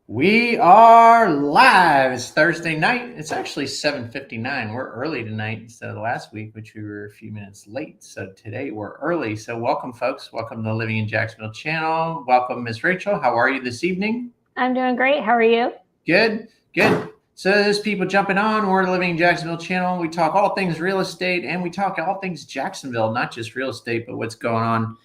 We are live. It's Thursday night. It's actually 7:59. We're early tonight instead of last week, which we were a few minutes late. So today we're early. So welcome, folks. Welcome to the Living in Jacksonville channel. Welcome, Miss Rachel. How are you this evening? I'm doing great. How are you? Good. So there's people jumping on. We're the Living in Jacksonville channel. We talk all things real estate and we talk all things Jacksonville, not just real estate, but what's going on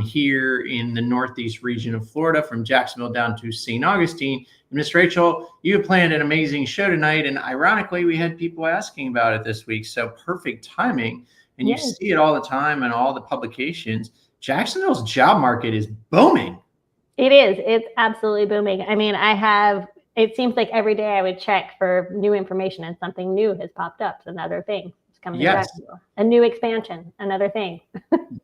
here in the northeast region of Florida, from Jacksonville down to St. Augustine. And Miss Rachel, you have planned an amazing show tonight, and ironically, we had people asking about it this week, so perfect timing. And you see it all the time in all the publications. Jacksonville's job market is booming. It is. It's absolutely booming. I mean, it seems like every day I would check for new information and something new has popped up. It's another thing. Coming to Jacksonville. A new expansion, another thing.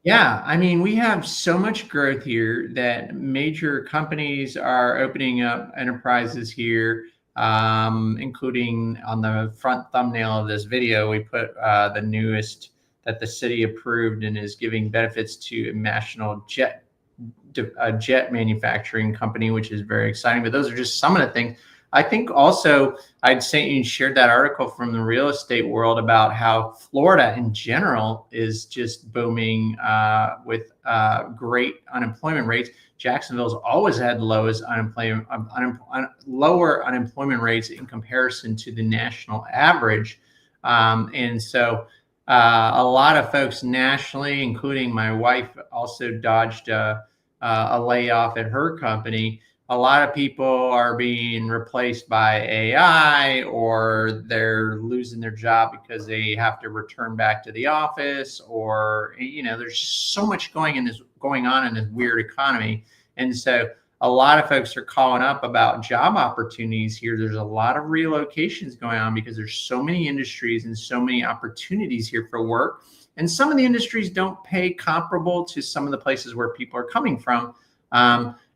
Yeah, I mean, we have so much growth here that major companies are opening up enterprises here, including on the front thumbnail of this video, we put the newest that the city approved and is giving benefits to a national jet manufacturing company, which is very exciting. But those are just some of the things. I think also I'd say you shared that article from the real estate world about how Florida in general is just booming with great unemployment rates. Jacksonville's always had lower unemployment rates in comparison to the national average. And so a lot of folks nationally, including my wife, also dodged a layoff at her company. A lot of people are being replaced by AI, or they're losing their job because they have to return back to the office, or, there's so much going on in this weird economy. And so a lot of folks are calling up about job opportunities here. There's a lot of relocations going on because there's so many industries and so many opportunities here for work. And some of the industries don't pay comparable to some of the places where people are coming from.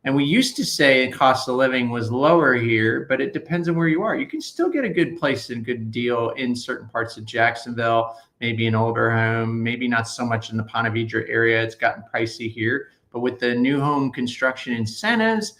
And we used to say the cost of living was lower here, but it depends on where you are. You can still get a good place and a good deal in certain parts of Jacksonville, maybe an older home, maybe not so much in the Ponte Vedra area. It's gotten pricey here. But with the new home construction incentives,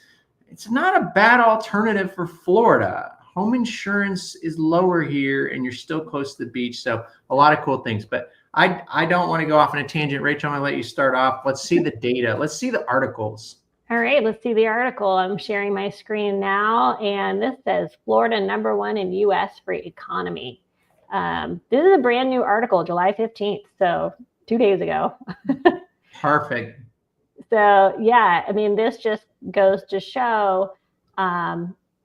it's not a bad alternative for Florida. Home insurance is lower here, and you're still close to the beach. So a lot of cool things. But I don't want to go off on a tangent. Rachel, I'm going to let you start off. Let's see the data. Let's see the articles. All right, let's see the article. I'm sharing my screen now, and this says Florida #1 in U.S. for economy. This is a brand new article, July 15th, so 2 days ago. Perfect. So, yeah, I mean, this just goes to show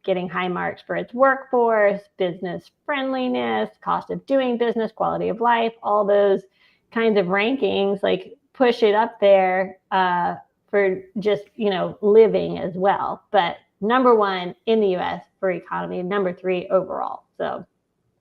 getting high marks for its workforce, business friendliness, cost of doing business, quality of life, all those kinds of rankings, like push it up there for just, living as well. But #1 in the U.S. for economy, #3 overall. So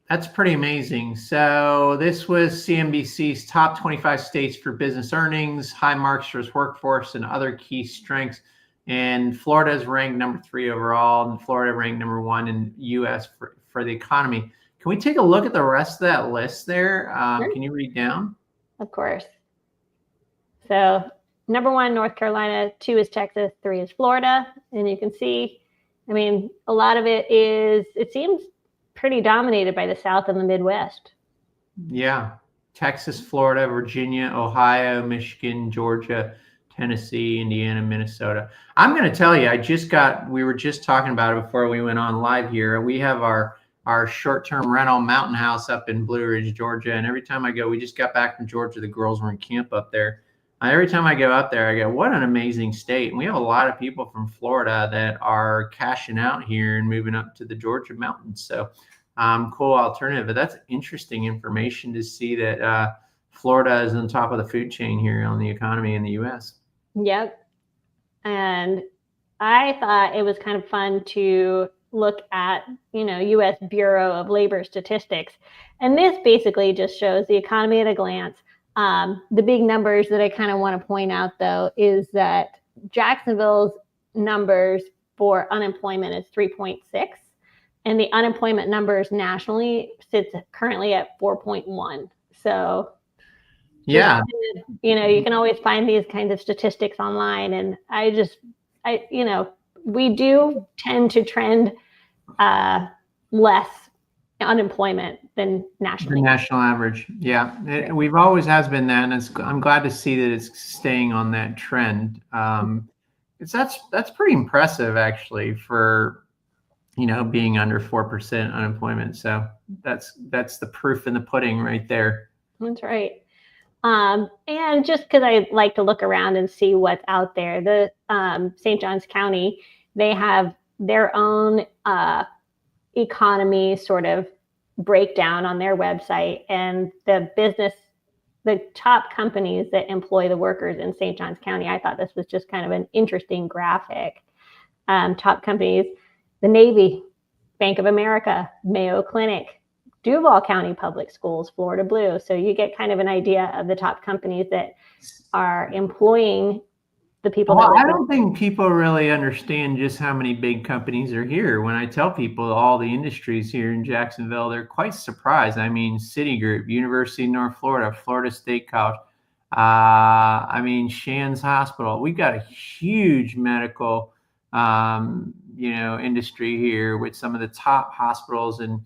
that's pretty amazing. So this was CNBC's top 25 states for business earnings, high marks for its workforce, and other key strengths. And Florida is ranked #3 overall, and Florida ranked #1 in U.S. for the economy. Can we take a look at the rest of that list there? Sure. Can you read down? Of course. So #1, North Carolina, 2 is Texas, 3 is Florida. And you can see, I mean, a lot of it seems pretty dominated by the South and the Midwest. Yeah. Texas, Florida, Virginia, Ohio, Michigan, Georgia, Tennessee, Indiana, Minnesota. I'm going to tell you, we were just talking about it before we went on live here. We have our short-term rental mountain house up in Blue Ridge, Georgia. And every time I go, we just got back from Georgia. The girls were in camp up there. Every time I go up there, I go, what an amazing state. And we have a lot of people from Florida that are cashing out here and moving up to the Georgia mountains. So cool alternative. But that's interesting information to see that Florida is on top of the food chain here on the economy in the U.S. Yep. And I thought it was kind of fun to look at, U.S. Bureau of Labor Statistics. And this basically just shows the economy at a glance. The big numbers that I kind of want to point out, though, is that Jacksonville's numbers for unemployment is 3.6, and the unemployment numbers nationally sits currently at 4.1. So, yeah, you can always find these kinds of statistics online, and I we do tend to trend less unemployment than nationally. The national average. Yeah. We've always has been that. And I'm glad to see that it's staying on that trend. That's pretty impressive actually for, being under 4% unemployment. So that's the proof in the pudding right there. That's right. And just because I like to look around and see what's out there, the St. Johns County, they have their own economy sort of breakdown on their website, and the top companies that employ the workers in St. Johns County. I thought this was just kind of an interesting graphic. Top companies: the Navy, Bank of America, Mayo Clinic, Duval County Public Schools, Florida Blue. So you get kind of an idea of the top companies that are employing the people. Well, I don't think people really understand just how many big companies are here. When I tell people all the industries here in Jacksonville, they're quite surprised. I mean, Citigroup, University of North Florida, Florida State College, Shands Hospital. We've got a huge medical, industry here with some of the top hospitals and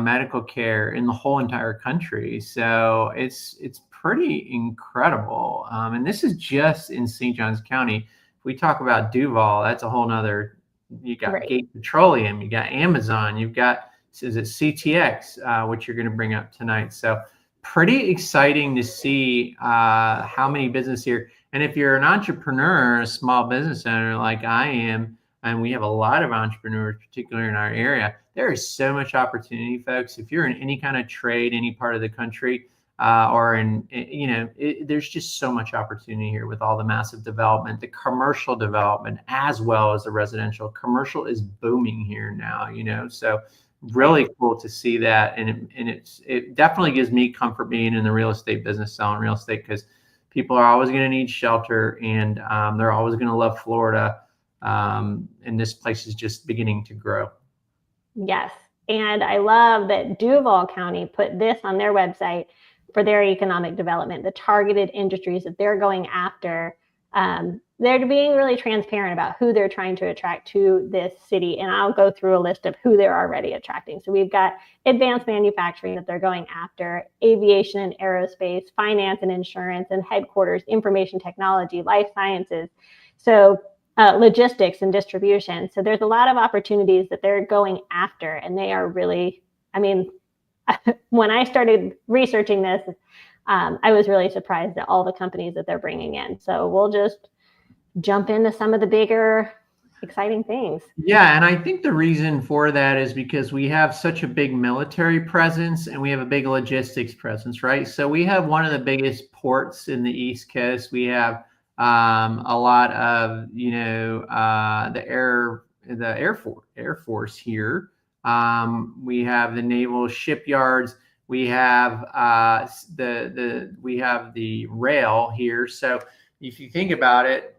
medical care in the whole entire country. So it's pretty incredible. And this is just in St. Johns County. If we talk about Duval, that's a whole nother, you got Right. Gate Petroleum, you got Amazon, you've got, is it CTX, which you're going to bring up tonight. So pretty exciting to see how many business here. And if you're an entrepreneur, a small business owner like I am, and we have a lot of entrepreneurs, particularly in our area, there is so much opportunity, folks. If you're in any kind of trade, any part of the country, there's just so much opportunity here with all the massive development, the commercial development, as well as the residential. Commercial is booming here now, so really cool to see that. And it definitely gives me comfort being in the real estate business, selling real estate, because people are always going to need shelter, and they're always going to love Florida. And this place is just beginning to grow. Yes. And I love that Duval County put this on their website for their economic development, the targeted industries that they're going after. They're being really transparent about who they're trying to attract to this city. And I'll go through a list of who they're already attracting. So we've got advanced manufacturing that they're going after, aviation and aerospace, finance and insurance, and headquarters, information technology, life sciences. So logistics and distribution. So there's a lot of opportunities that they're going after, and they are really, when I started researching this, I was really surprised at all the companies that they're bringing in. So we'll just jump into some of the bigger, exciting things. Yeah, and I think the reason for that is because we have such a big military presence and we have a big logistics presence, right? So we have one of the biggest ports in the East Coast. We have a lot of, the Air Force here. We have the naval shipyards. We have we have the rail here. So if you think about it,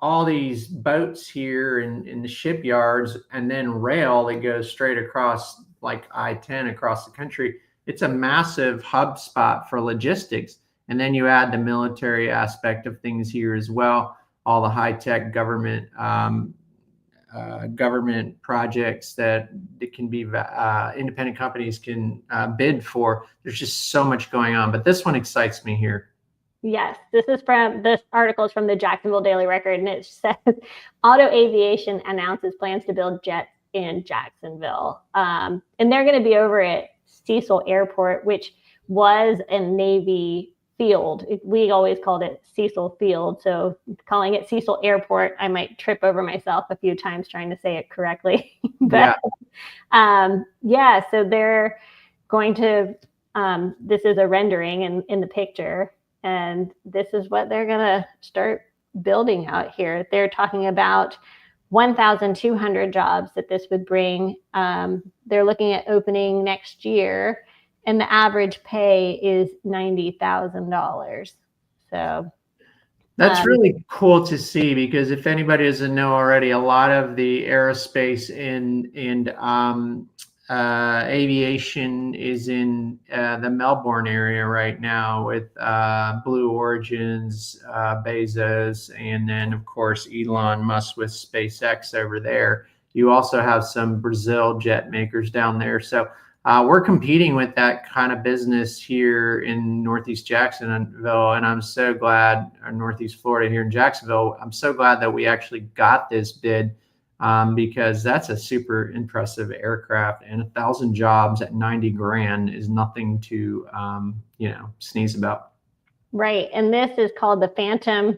all these boats here in the shipyards, and then rail that goes straight across like I-10 across the country. It's a massive hub spot for logistics. And then you add the military aspect of things here as well, all the high-tech government projects that can be independent companies can bid for. There's just so much going on, but this one excites me here. Yes, this article is from the Jacksonville Daily Record, and it says Otto Aviation announces plans to build jets in Jacksonville. And they're going to be over at Cecil Airport, which was a Navy field. We always called it Cecil Field. So calling it Cecil Airport, I might trip over myself a few times trying to say it correctly. But so they're going to, this is a rendering in the picture, and this is what they're going to start building out here. They're talking about 1,200 jobs that this would bring. They're looking at opening next year, and the average pay is $90,000. So that's really cool to see, because if anybody doesn't know already, a lot of the aerospace and Aviation is in the Melbourne area right now with Blue Origin's, Bezos, and then, of course, Elon Musk with SpaceX over there. You also have some Brazil jet makers down there. So we're competing with that kind of business here in Northeast Jacksonville, and I'm so glad, or Northeast Florida here in Jacksonville, I'm so glad that we actually got this bid. Because that's a super impressive aircraft, and 1,000 jobs at 90 grand is nothing to, sneeze about. Right. And this is called the Phantom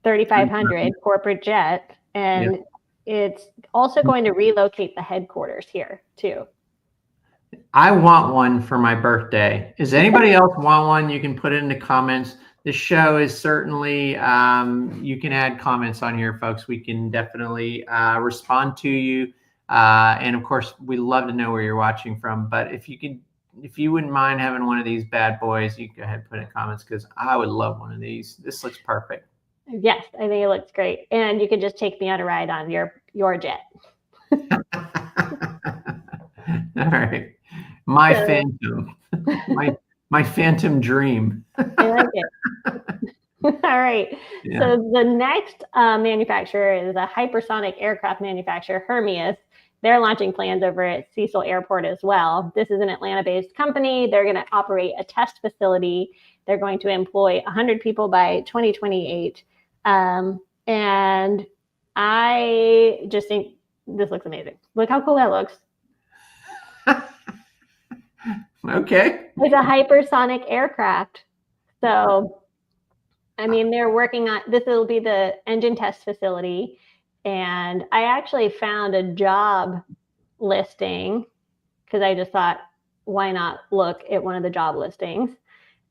3500 corporate jet. And it's also going to relocate the headquarters here too. I want one for my birthday. Does anybody else want one? You can put it in the comments. The show is certainly, you can add comments on here, folks. We can definitely respond to you. And of course, we love to know where you're watching from. But if you wouldn't mind having one of these bad boys, you can go ahead and put in comments, because I would love one of these. This looks perfect. Yes, I think it looks great. And you could just take me on a ride on your jet. All right. My Phantom. My Phantom dream. I like it. All right. Yeah. So the next manufacturer is a hypersonic aircraft manufacturer, Hermus. They're launching plans over at Cecil Airport as well. This is an Atlanta-based company. They're going to operate a test facility. They're going to employ 100 people by 2028. And I just think this looks amazing. Look how cool that looks. Okay. It's a hypersonic aircraft. So, I mean, they're working on, this will be the engine test facility. And I actually found a job listing because I just thought, why not look at one of the job listings?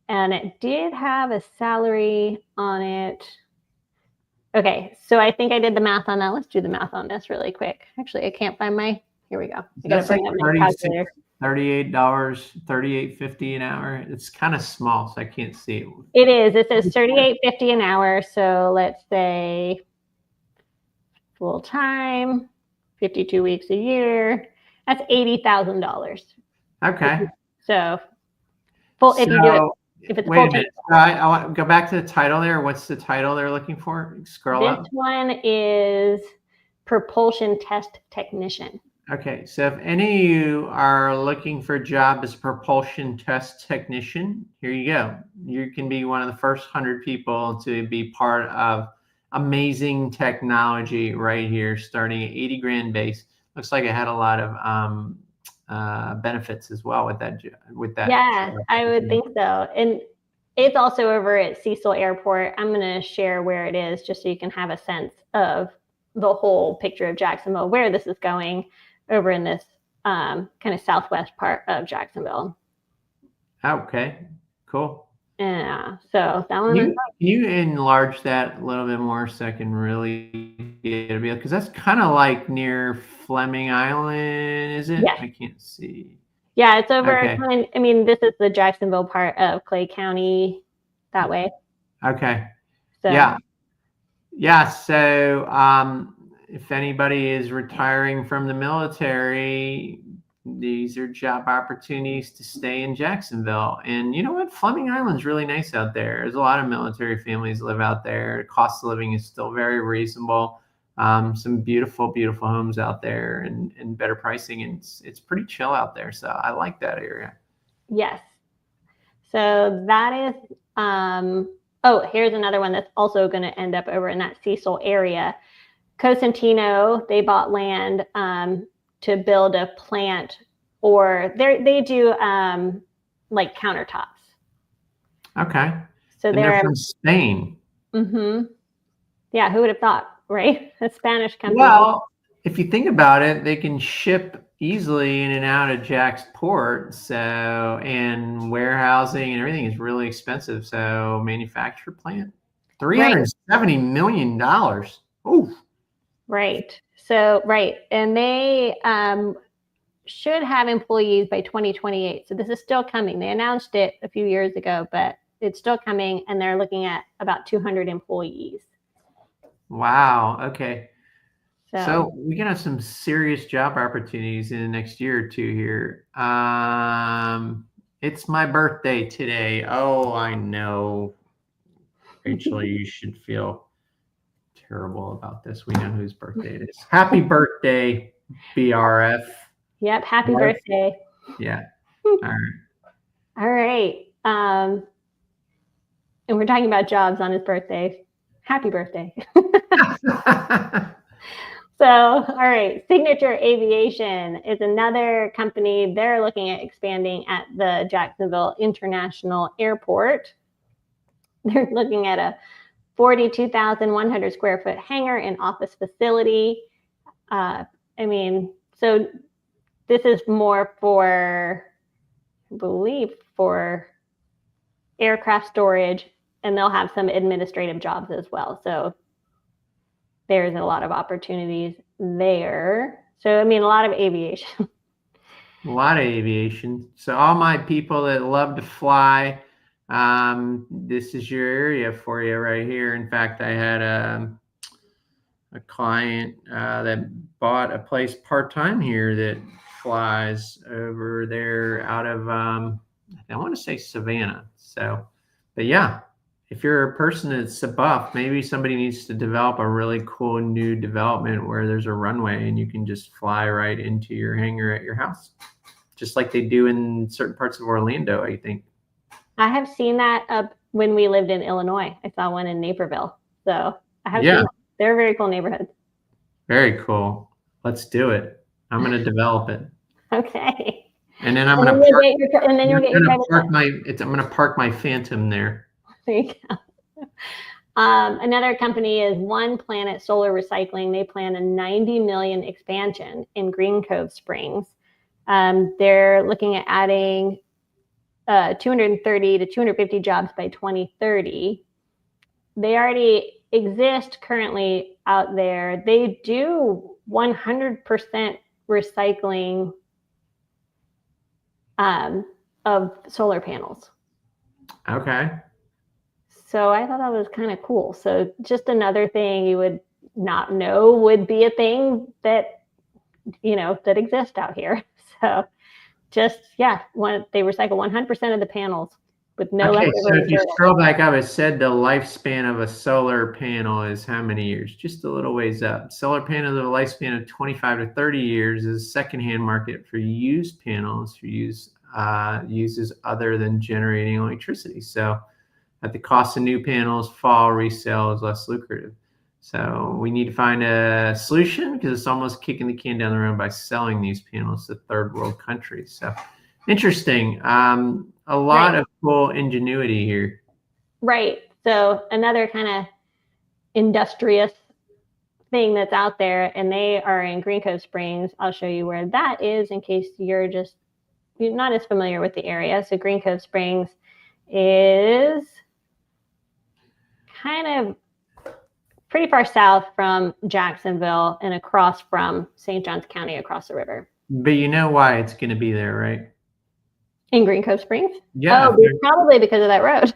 And it did have a salary on it. Okay, so I think I did the math on that. Let's do the math on this really quick. Actually, I can't find here we go. I gotta bring up my calculator. $38, $38.50 an hour. It's kind of small, so I can't see it. It is. It says $38.50 an hour. So let's say full time, 52 weeks a year. That's $80,000. Okay. So full. If you do it, if it's wait a minute. I want to go back to the title there. What's the title they're looking for? Scroll up. This one is propulsion test technician. Okay, so if any of you are looking for a job as a propulsion test technician, here you go. You can be one of the first 100 people to be part of amazing technology right here, starting at 80 grand base. Looks like it had a lot of benefits as well with that. Yeah, I would think so. And it's also over at Cecil Airport. I'm going to share where it is just so you can have a sense of the whole picture of Jacksonville, where this is going, over in this kind of southwest part of Jacksonville. Okay, cool. Yeah, so that one. Can you enlarge that a little bit more so I can really get a feel? Because that's kind of like near Fleming Island, is it? Yes. I can't see. Yeah, it's over. Okay. I mean, this is the Jacksonville part of Clay County, that way. Okay. So. Yeah. So, if anybody is retiring from the military, these are job opportunities to stay in Jacksonville. And you know what? Fleming Island's really nice out there. There's a lot of military families live out there. The cost of living is still very reasonable. Some beautiful, beautiful homes out there and better pricing. And it's pretty chill out there. So I like that area. Yes. So that is, here's another one that's also going to end up over in that Cecil area. Coentino, they bought land to build a plant, or they do like countertops. Okay. So they're from Spain. Mm-hmm. Yeah, who would have thought, right? A Spanish company. Well, if you think about it, they can ship easily in and out of Jack's port. So, and warehousing and everything is really expensive. So, manufacturer plant, $370 million. Ooh. Right. So, right. And they should have employees by 2028. So this is still coming. They announced it a few years ago, but it's still coming. And they're looking at about 200 employees. Wow. Okay. So we got some serious job opportunities in the next year or two here. It's my birthday today. Oh, I know. Rachel, you should feel terrible about this. We know whose birthday it is. Happy birthday, BRF. Yep. Happy birthday. Yeah. All right. All right. And we're talking about jobs on his birthday. Happy birthday. So, all right, Signature Aviation is another company. They're looking at expanding at the Jacksonville International Airport. They're looking at a 42,100 square foot hangar and office facility. So this is more for, I believe, for aircraft storage, and they'll have some administrative jobs as well. So there's a lot of opportunities there. So, a lot of aviation. A lot of aviation. So all my people that love to fly, this is your area for you right here. In fact, I had a client that bought a place part-time here that flies over there out of, I want to say Savannah. So, but yeah. If you're a person that's a buff, maybe somebody needs to develop a really cool new development where there's a runway and you can just fly right into your hangar at your house, just like they do in certain parts of Orlando, I think. I have seen that up when we lived in Illinois. I saw one in Naperville. So I have seen that. They're very cool neighborhoods. Very cool. Let's do it. I'm going to develop it. Okay. And then I'm going to park my Phantom there. There you go. Another company is One Planet Solar Recycling. They plan a $90 million expansion in Green Cove Springs. They're looking at adding 230 to 250 jobs by 2030. They already exist currently out there. They do 100% recycling of solar panels. Okay. So I thought that was kind of cool. So just another thing you would not know would be a thing that, that exists out here. So they recycle 100% of the panels with no leftover material. So if you scroll back up, it said the lifespan of a solar panel is how many years? Just a little ways up. Solar panels have a lifespan of 25 to 30 years. Is a secondhand market for used panels for uses other than generating electricity. So at the cost of new panels, fall resale is less lucrative. So we need to find a solution because it's almost kicking the can down the road by selling these panels to third world countries. So interesting. A lot of cool ingenuity here. Right. So another kind of industrious thing that's out there, and they are in Green Cove Springs. I'll show you where that is in case you're not as familiar with the area. So Green Cove Springs is kind of pretty far south from Jacksonville and across from St. Johns County across the river. But you know why it's going to be there, right? In Green Cove Springs? Yeah. Oh, probably because of that road.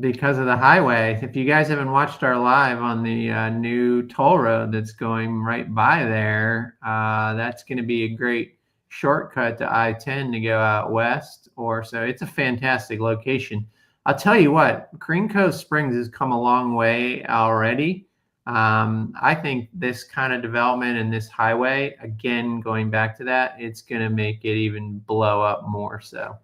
Because of the highway. If you guys haven't watched our live on the new toll road that's going right by there, that's going to be a great shortcut to I-10 to go out west. So it's a fantastic location. I'll tell you what, Green Cove Springs has come a long way already. I think this kind of development and this highway, again, going back to that, it's going to make it even blow up more so.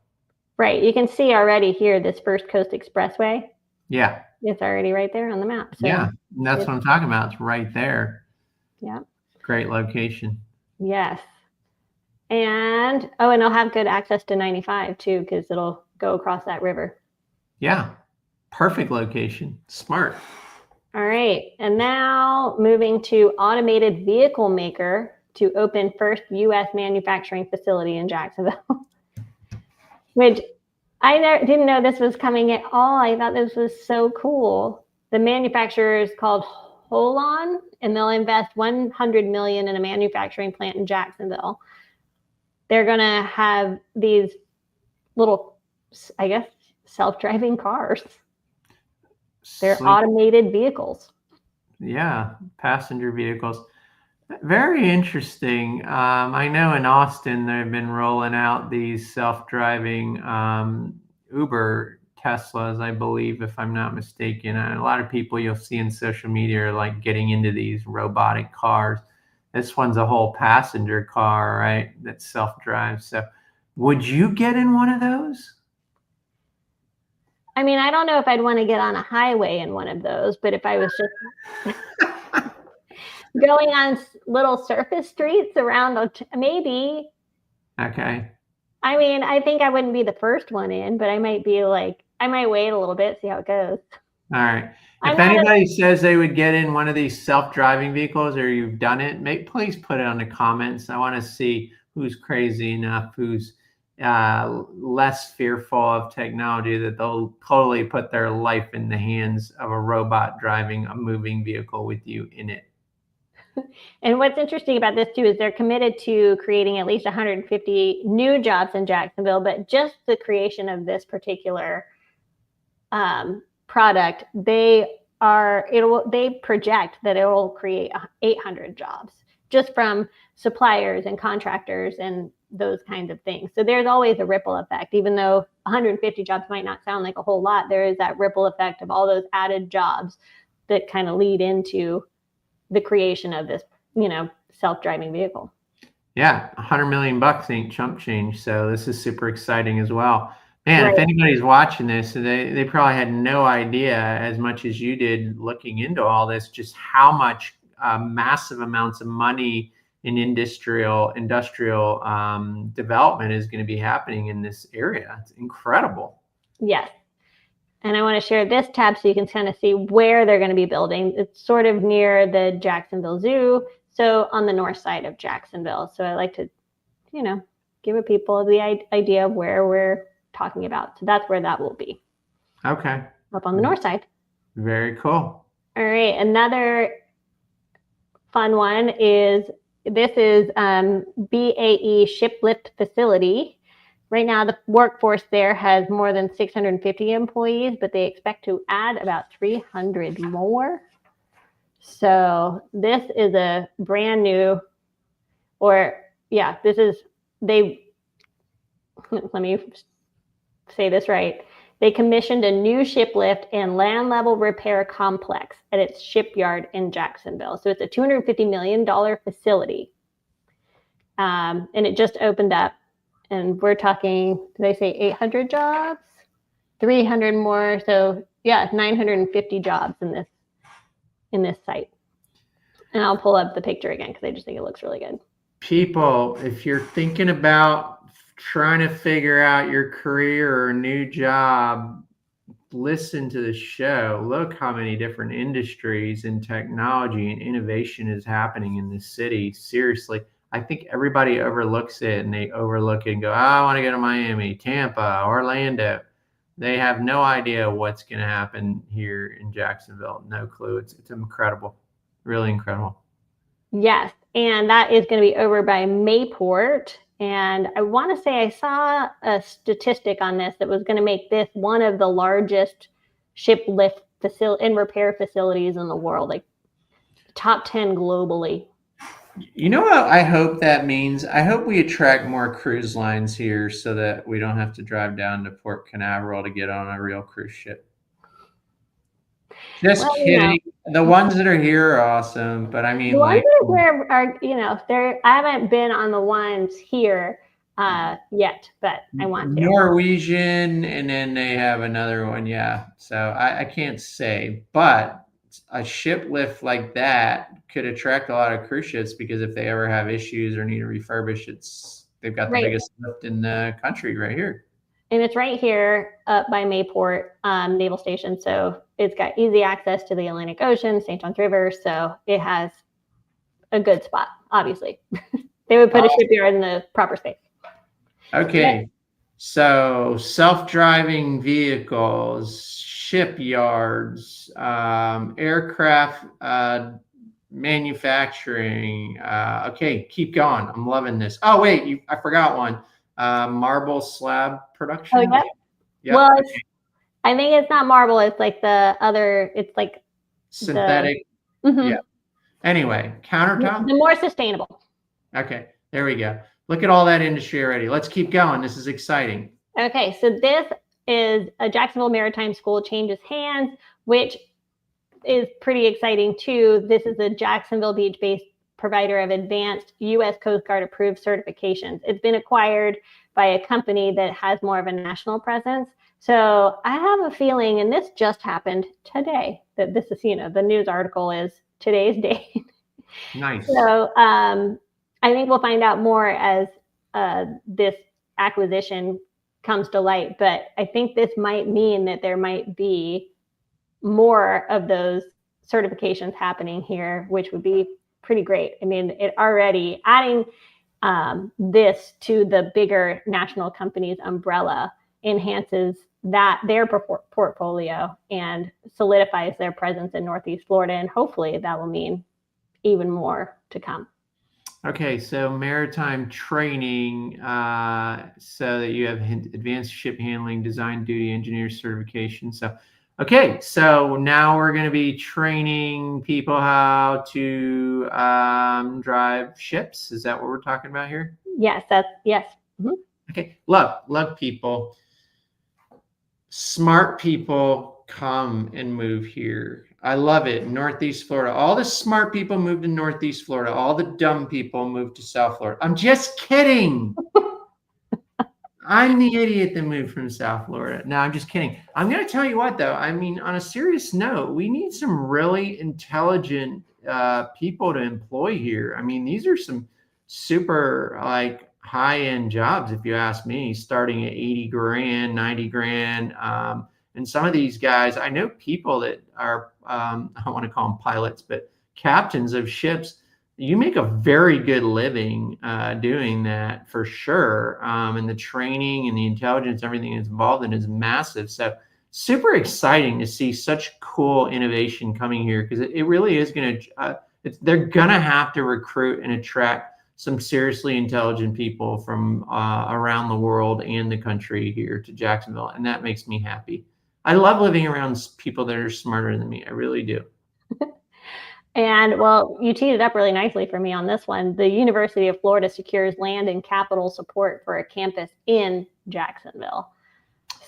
Right. You can see already here this First Coast Expressway. Yeah. It's already right there on the map. So yeah. And that's what I'm talking about. It's right there. Yeah. Great location. Yes. And they'll have good access to 95 too, because it'll go across that river. Yeah. Perfect location. Smart. All right. And now moving to automated vehicle maker to open first U.S. manufacturing facility in Jacksonville, which I didn't know this was coming at all. I thought this was so cool. The manufacturer is called Holon, and they'll invest $100 million in a manufacturing plant in Jacksonville. They're going to have these little, I guess, self-driving cars. They're automated vehicles. Yeah, passenger vehicles. Very interesting. I know in Austin they've been rolling out these self-driving Uber Teslas, I believe, if I'm not mistaken. And a lot of people you'll see in social media are like getting into these robotic cars. This one's a whole passenger car, right? That self-drives. So, would you get in one of those? I mean, I don't know if I'd want to get on a highway in one of those, but if I was just going on little surface streets around, maybe. Okay. I mean, I think I wouldn't be the first one in, but I might wait a little bit, see how it goes. All right. I'm If not anybody says they would get in one of these self-driving vehicles or you've done it, please put it on the comments. I want to see who's crazy enough, who's less fearful of technology that they'll totally put their life in the hands of a robot driving a moving vehicle with you in it. And what's interesting about this too is they're committed to creating at least 150 new jobs in Jacksonville, but just the creation of this particular product, they project that it will create 800 jobs just from suppliers and contractors and those kinds of things. So there's always a ripple effect. Even though 150 jobs might not sound like a whole lot, there is that ripple effect of all those added jobs that kind of lead into the creation of this, self-driving vehicle. Yeah, $100 million ain't chump change. So this is super exciting as well. Man, Right. if anybody's watching this, they probably had no idea as much as you did looking into all this, just how much massive amounts of money in industrial development is going to be happening in this area. It's incredible. Yes. And I want to share this tab so you can kind of see where they're going to be building. It's sort of near the Jacksonville Zoo, so on the north side of Jacksonville. So I like to, give people the idea of where we're talking about. So that's where that will be. Okay. Up on the north side. Very cool. All right. Another fun one is BAE Shiplift Facility. Right now, the workforce there has more than 650 employees, but they expect to add about 300 more. So this is a brand new, let me say this right. They commissioned a new shiplift and land level repair complex at its shipyard in Jacksonville. So it's a $250 million facility. And it just opened up. And we're talking, did they say 800 jobs? 300 more. So yeah, 950 jobs in this site. And I'll pull up the picture again because I just think it looks really good. People, if you're thinking about trying to figure out your career or a new job, listen to the show. Look how many different industries and technology and innovation is happening in this city. Seriously, I think everybody overlooks it and they overlook it and go, oh, I want to go to Miami, Tampa, Orlando. They have no idea what's going to happen here in Jacksonville. No clue. It's incredible. Really incredible. Yes. And that is going to be over by Mayport. And I want to say I saw a statistic on this that was going to make this one of the largest ship lift facility and repair facilities in the world, like top 10 globally. You know what I hope that means? I hope we attract more cruise lines here so that we don't have to drive down to Port Canaveral to get on a real cruise ship. Just kidding. The ones that are here are awesome, but I mean, the ones that are I haven't been on the ones here yet, but I want to. Norwegian, and then they have another one. Yeah, so I can't say, but a ship lift like that could attract a lot of cruise ships because if they ever have issues or need to refurbish, they've got the biggest lift in the country right here. And it's right here up by Mayport Naval Station. So it's got easy access to the Atlantic Ocean, St. Johns River. So it has a good spot, obviously. They would put a shipyard in the proper space. Okay. So self-driving vehicles, shipyards, aircraft manufacturing. Okay, keep going. I'm loving this. Oh, wait, I forgot one. Marble slab production. Oh, yeah. Yep. Well, I think it's not marble. It's like the other. It's like synthetic. Yeah. Anyway, countertop. The more sustainable. Okay, there we go. Look at all that industry already. Let's keep going. This is exciting. Okay, so this is a Jacksonville Maritime School changes hands, which is pretty exciting too. This is a Jacksonville Beach-based provider of advanced U.S. Coast Guard approved certifications. It's been acquired by a company that has more of a national presence. So I have a feeling, and this just happened today, that this is, the news article is today's date. Nice. So I think we'll find out more as this acquisition comes to light. But I think this might mean that there might be more of those certifications happening here, which would be pretty great. I mean, it already adding this to the bigger national companies umbrella enhances their portfolio and solidifies their presence in Northeast Florida. And hopefully that will mean even more to come. Okay, so maritime training, so that you have advanced ship handling, design duty engineer certification. So, okay, so now we're going to be training people how to drive ships. Is that what we're talking about here? Yes, yes. Mm-hmm. Okay, love people. Smart people come and move here. I love it. Northeast Florida. All the smart people move to Northeast Florida. All the dumb people move to South Florida. I'm just kidding. I'm the idiot that moved from South Florida. No, I'm just kidding. I'm going to tell you what, though. I mean, on a serious note, we need some really intelligent people to employ here. I mean, these are some super high-end jobs, if you ask me, starting at 80 grand, 90 grand. And some of these guys, I know people that are, I don't want to call them pilots, but captains of ships. You make a very good living doing that for sure. And the training and the intelligence, everything that's involved in is massive. So super exciting to see such cool innovation coming here, because it really is going to, they're going to have to recruit and attract some seriously intelligent people from around the world and the country here to Jacksonville. And that makes me happy. I love living around people that are smarter than me. I really do. And well, you teed it up really nicely for me on this one. The University of Florida secures land and capital support for a campus in Jacksonville.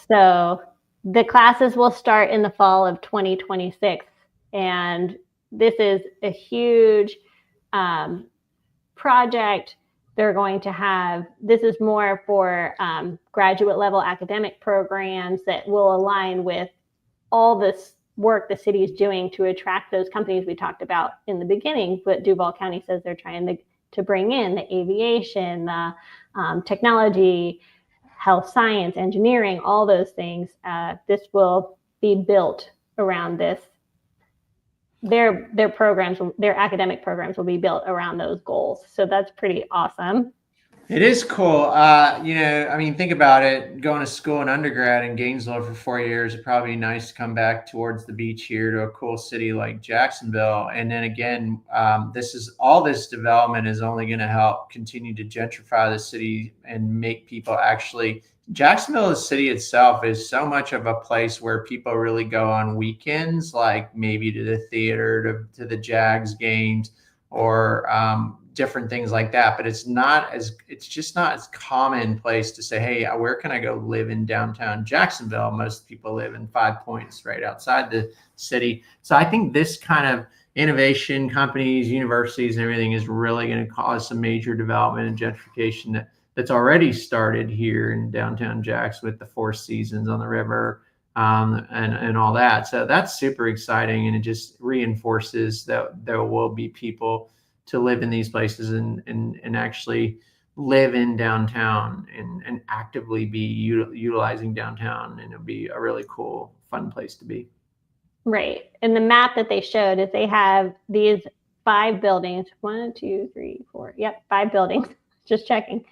So the classes will start in the fall of 2026. And this is a huge project. They're going to have, this is more for graduate level academic programs that will align with all this work the city is doing to attract those companies we talked about in the beginning. But Duval County says they're trying to bring in the aviation, the technology, health science, engineering, all those things. This will be built around this. Their programs, their academic programs will be built around those goals. So that's pretty awesome. It is cool. I mean, think about it. Going to school in undergrad in Gainesville for 4 years, it'd probably be nice to come back towards the beach here to a cool city like Jacksonville. And then again, all this development is only going to help continue to gentrify the city and make people actually. Jacksonville, the city itself, is so much of a place where people really go on weekends, like maybe to the theater, to the Jags games, or different things like that. But it's just not as common place to say, hey, where can I go live in downtown Jacksonville? Most people live in 5 Points right outside the city. So I think this kind of innovation, companies, universities, and everything is really going to cause some major development and gentrification that's already started here in downtown Jacks with the Four Seasons on the river and all that. So that's super exciting. And it just reinforces that there will be people to live in these places and actually live in downtown and actively be utilizing downtown. And it'll be a really cool, fun place to be. Right. And the map that they showed is they have these 5 buildings, 1, 2, 3, 4. Yep. 5 buildings. Just checking.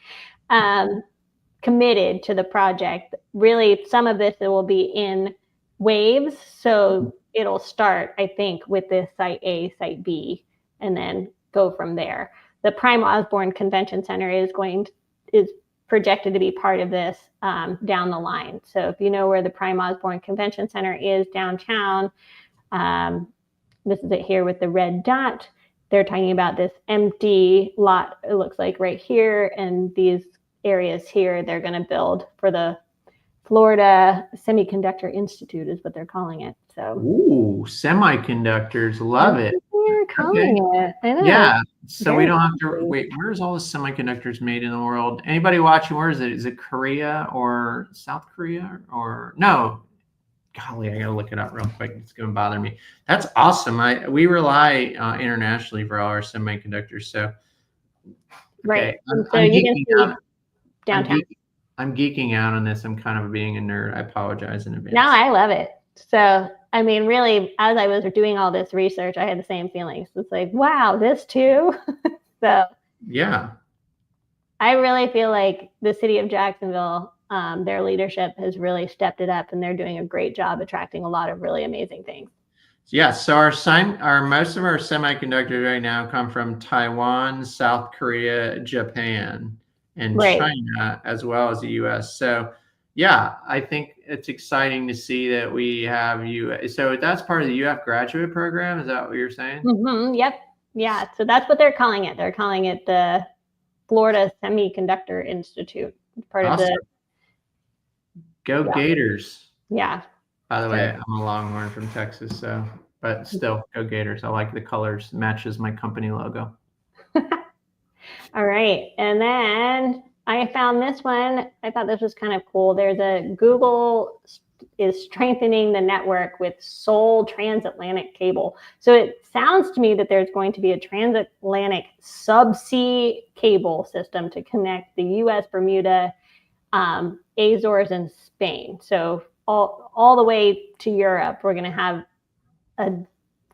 Committed to the project. Really, some of this will be in waves. So it'll start, I think, with this site A, site B, and then go from there. The Prime Osborne Convention Center is projected to be part of this down the line. So if you know where the Prime Osborne Convention Center is downtown, this is it here with the red dot. they're talking about this empty lot, it looks like right here, and these areas here they're going to build for the Florida Semiconductor Institute is what they're calling it. So, ooh, semiconductors, love it. They're calling it. I know. Yeah, so we Very don't have to fancy. wait. Where's all the semiconductors made in the world? Anybody watching? Where is it? Is it Korea or South Korea or no? Golly, I gotta look it up real quick. It's gonna bother me. That's awesome. We rely internationally for all our semiconductors. So Right. I'm, So I'm you can geeking see out. downtown. I'm geeking out on this. I'm kind of being a nerd. I apologize in advance. No, I love it. So, I mean, really, as I was doing all this research, I had the same feelings. It's like, wow, this too. So, yeah, I really feel like the city of Jacksonville, their leadership has really stepped it up, and they're doing a great job attracting a lot of really amazing things. yeah. So our most of our semiconductors right now come from Taiwan, South Korea, Japan, and Right. China, as well as the U.S. So, yeah, I think it's exciting to see that we have you. So that's part of the UF graduate program. Is that what you're saying? Mm-hmm. Yep. Yeah. So that's what they're calling it. They're calling it the Florida Semiconductor Institute. Part Awesome. of the Go Gators. Yeah. By the way, I'm a Longhorn from Texas, so but still, go Gators. I like the colors. Matches my company logo. All right. And then I found this one. I thought this was kind of cool. There's a Google is strengthening the network with Seoul transatlantic cable. So it sounds to me that there's going to be a transatlantic subsea cable system to connect the U.S., Bermuda, Azores, and Spain. So all the way to Europe, we're going to have a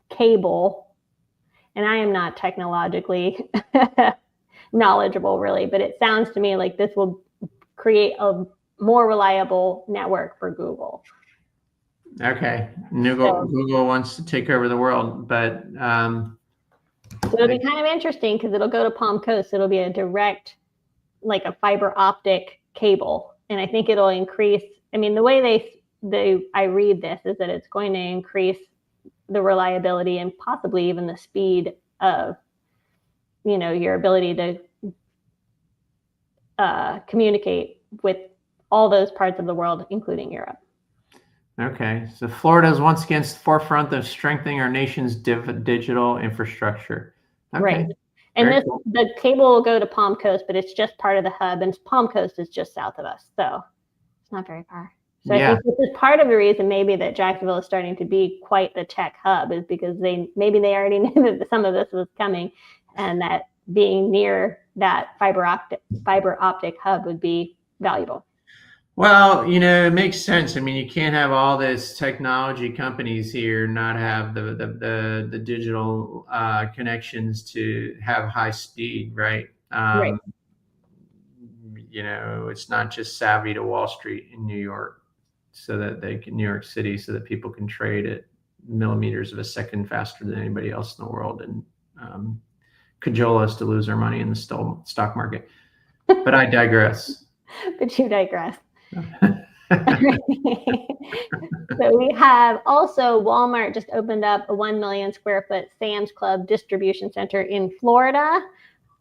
cable. And I am not technologically knowledgeable, really, but it sounds to me like this will create a more reliable network for Google. Okay, Google wants to take over the world, but so it'll be kind of interesting because it'll go to Palm Coast. It'll be a direct, like a fiber optic cable, and I think it'll increase. I mean, the way I read this is that it's going to increase the reliability and possibly even the speed of, your ability to communicate with all those parts of the world, including Europe. Okay, so Florida is once again at the forefront of strengthening our nation's digital infrastructure. Okay. Right. And the cable will go to Palm Coast, but it's just part of the hub, and Palm Coast is just south of us, so it's not very far. So I think this is part of the reason maybe that Jacksonville is starting to be quite the tech hub, is because they already knew that some of this was coming, and that being near that fiber optic hub would be valuable. Well, it makes sense. I mean, you can't have all this technology companies here not have the digital connections to have high speed, right? Right. It's not just savvy to Wall Street in New York, so that New York City, so that people can trade at millimeters of a second faster than anybody else in the world, and cajole us to lose our money in the stock market. But I digress. But you digress. So we have also Walmart just opened up a 1 million square foot Sam's Club distribution center in Florida.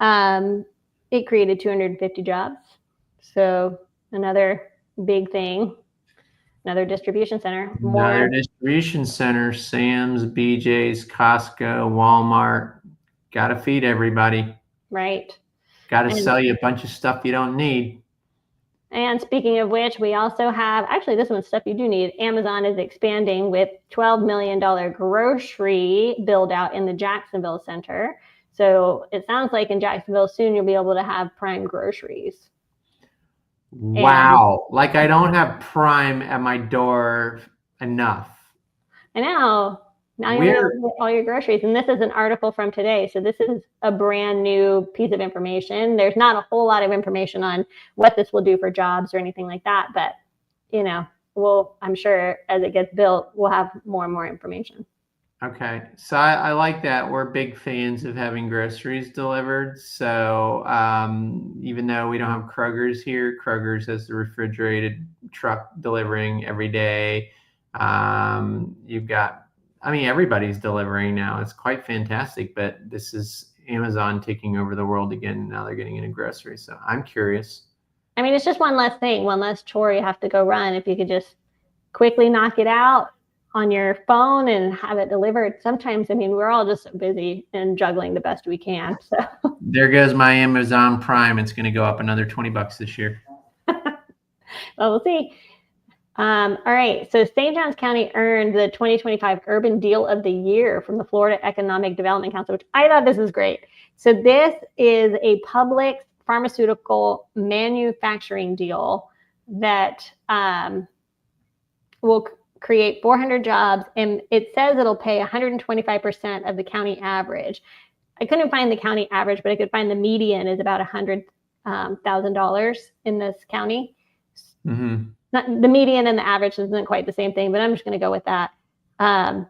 It created 250 jobs. So another big thing, another distribution center. Another distribution center, Sam's, BJ's, Costco, Walmart. Got to feed everybody. Right. Got to sell you a bunch of stuff you don't need. And speaking of which, we also have, actually, this one's stuff you do need. Amazon is expanding with $12 million grocery build out in the Jacksonville Center. So it sounds like in Jacksonville soon you'll be able to have Prime groceries. Wow. Like I don't have Prime at my door enough. I know. Now you're able to get all your groceries. And this is an article from today. So this is a brand new piece of information. There's not a whole lot of information on what this will do for jobs or anything like that. But, I'm sure as it gets built, we'll have more and more information. Okay. So I like that. We're big fans of having groceries delivered. So even though we don't have Kroger's here, Kroger's has the refrigerated truck delivering every day. You've got I mean, everybody's delivering now. It's quite fantastic, but this is Amazon taking over the world again. Now they're getting into groceries. So I'm curious. I mean, it's just one less thing, one less chore you have to go run. If you could just quickly knock it out on your phone and have it delivered. Sometimes, I mean, we're all just so busy and juggling the best we can. So there goes my Amazon Prime. It's going to go up another $20 this year. Well, we'll see. All right. So St. Johns County earned the 2025 Urban Deal of the Year from the Florida Economic Development Council, which I thought this was great. So this is a Publix pharmaceutical manufacturing deal that will create 400 jobs, and it says it'll pay 125% of the county average. I couldn't find the county average, but I could find the median is about $100,000 in this county. Mm-hmm. Not the median and the average isn't quite the same thing, but I'm just going to go with that. And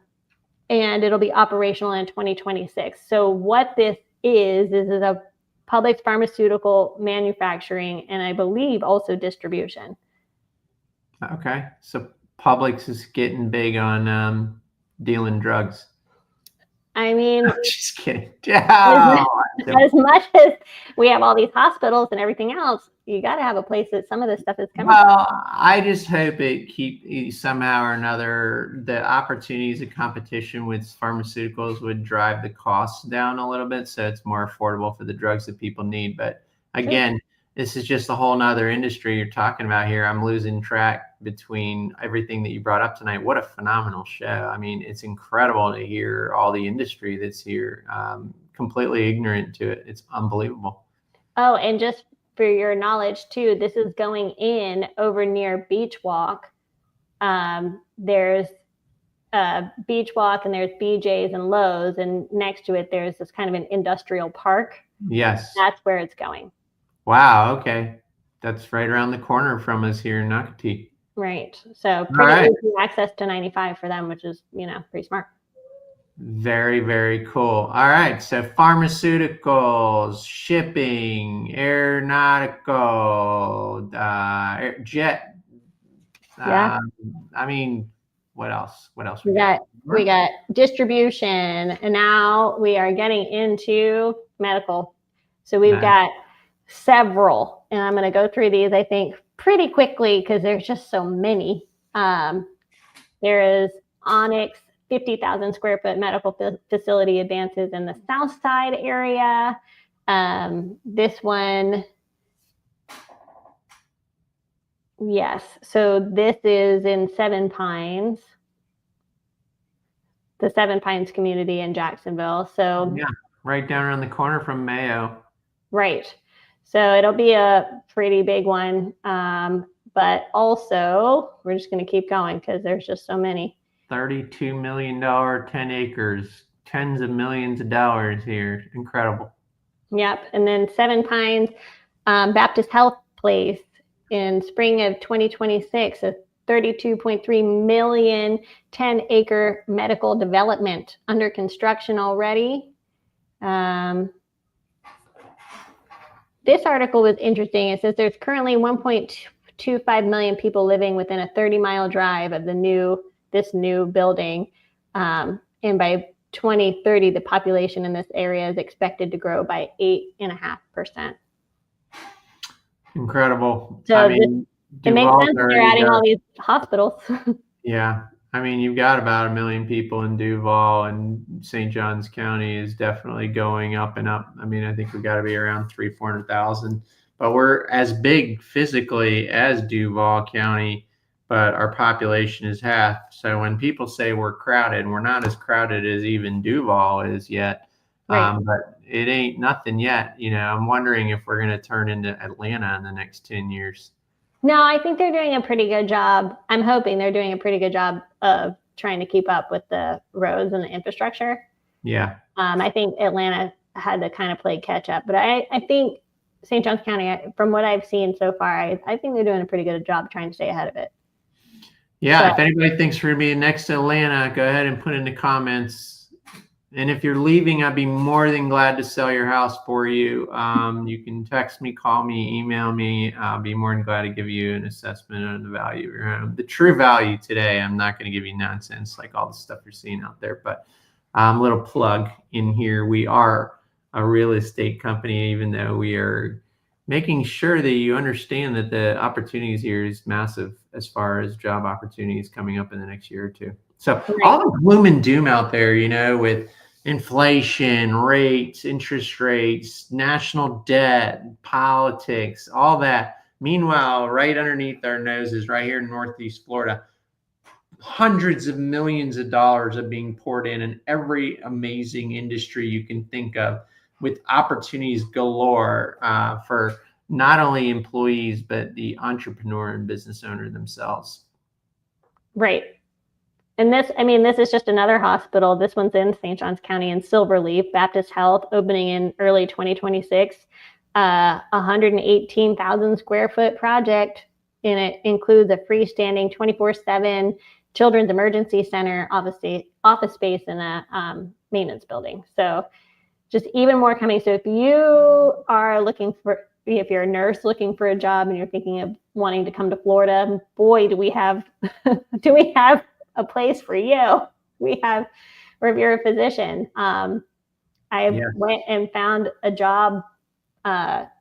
it'll be operational in 2026. So what this is a Publix pharmaceutical manufacturing, and I believe also distribution. Okay. So Publix is getting big on dealing drugs. I mean, just kidding. Oh, as much as we have all these hospitals and everything else, you got to have a place that some of this stuff is coming from. from. I just hope it somehow or another, the opportunities of competition with pharmaceuticals would drive the costs down a little bit, so it's more affordable for the drugs that people need. But again, this is just a whole nother industry you're talking about here. I'm losing track between everything that you brought up tonight. What a phenomenal show. I mean, it's incredible to hear all the industry that's here. Completely ignorant to it. It's unbelievable. Oh, and just for your knowledge too, this is going in over near Beachwalk. There's Beachwalk and there's BJ's and Lowe's, and next to it, there's this kind of an industrial park. Yes. That's where it's going. Wow. Okay. That's right around the corner from us here in Nocatee. Right. So pretty easy access to 95 for them, which is, pretty smart. Very, very cool. All right. So pharmaceuticals, shipping, aeronautical, jet. Yeah. I mean, what else? We got distribution, and now we are getting into medical. So we've got several, and I'm going to go through these, I think, pretty quickly because there's just so many. There is Onyx, 50,000 square foot medical facility advances in the South Side area. This one, yes. So this is in Seven Pines, the Seven Pines community in Jacksonville. So yeah, right down around the corner from Mayo. Right. So it'll be a pretty big one. But also, we're just going to keep going because there's just so many. $32 million, 10 acres, tens of millions of dollars here. Incredible. Yep. And then Seven Pines Baptist Health Place in spring of 2026, a 32.3 million, 10-acre medical development under construction already. This article was interesting. It says there's currently 1.25 million people living within a 30-mile drive of this new building. And by 2030, the population in this area is expected to grow by 8.5%. Incredible. So it makes sense they're adding all these hospitals. Yeah. I mean, you've got about 1 million people in Duval, and St. Johns County is definitely going up and up. I mean, I think we've got to be around 300,000-400,000, but we're as big physically as Duval County, but our population is half. So when people say we're crowded, we're not as crowded as even Duval is yet. Right. But it ain't nothing yet. I'm wondering if we're going to turn into Atlanta in the next 10 years. No, I think they're doing a pretty good job. I'm hoping they're doing a pretty good job of trying to keep up with the roads and the infrastructure. Yeah. I think Atlanta had to kind of play catch up, but I think St. Johns County, from what I've seen so far, I think they're doing a pretty good job trying to stay ahead of it. Yeah. So, if anybody thinks we're going to be next to Atlanta, go ahead and put in the comments And if you're leaving, I'd be more than glad to sell your house for you. You can text me, call me, email me. I'll be more than glad to give you an assessment on the value of your home. The true value today, I'm not going to give you nonsense like all the stuff you're seeing out there, but little plug in here. We are a real estate company, even though we are making sure that you understand that the opportunities here is massive as far as job opportunities coming up in the next year or two. So all the gloom and doom out there, with inflation, rates, interest rates, national debt, politics, all that. Meanwhile, right underneath our noses, right here in Northeast Florida, hundreds of millions of dollars are being poured in every amazing industry you can think of, with opportunities galore for not only employees, but the entrepreneur and business owner themselves. Right. And this is just another hospital. This one's in St. Johns County in Silverleaf, Baptist Health, opening in early 2026. 118,000 square foot project, and it includes a freestanding 24/7 children's emergency center, office space, and a maintenance building. So just even more coming. So if you are if you're a nurse looking for a job and you're thinking of wanting to come to Florida, boy, do we have a place for you. Or if you're a physician, went and found a job